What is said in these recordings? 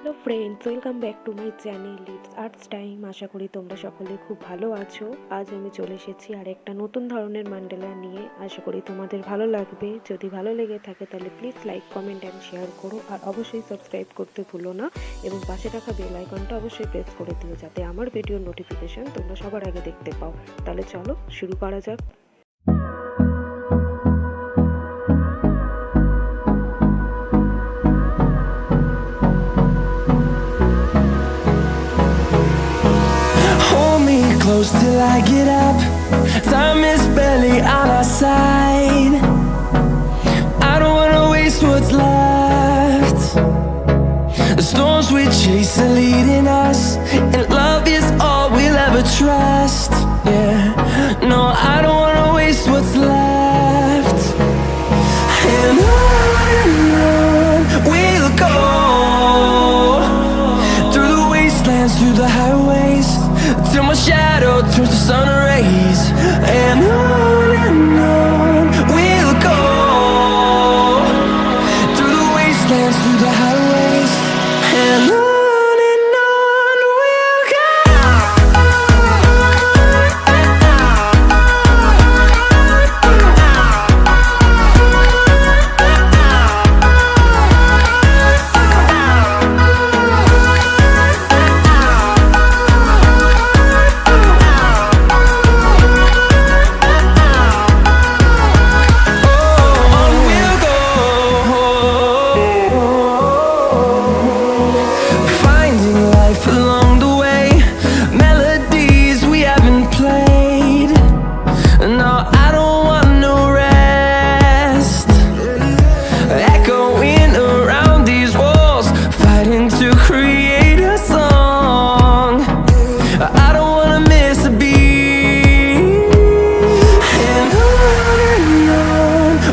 Hello friends, welcome back to my channel it's arts time. আশা করি তোমরা সকলে খুব ভালো আছো। আজ আমি চলে এসেছি আর একটা নতুন ধরনের মান্ডালা নিয়ে। আশা করি তোমাদের ভালো লাগবে। যদি ভালো লেগে থাকে তাহলে please like, comment and share করো। আর অবশ্যই সাবস্ক্রাইব করতে ভুলো না এবং পাশে রাখা বেল আইকনটা অবশ্যই প্রেস করে দিও, যাতে আমার ভিডিওর নোটিফিকেশন তোমরা সবার আগে দেখতে পাও। তাহলে চলো শুরু করা যাক। Close till I get up. Time is barely on our side. I don't wanna waste what's left. The storms we chase are leading us, and love is all we'll ever trust. Yeah, no, I don't wanna waste what's left. And on we'll go, through the wastelands, through the highways, till my shadow turns to sun rays. And on we'll go, through the wastelands, through the highways. And on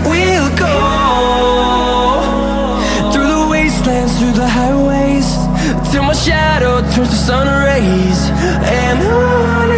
we'll go. Through the highways, till my shadow turns to sun rays. And on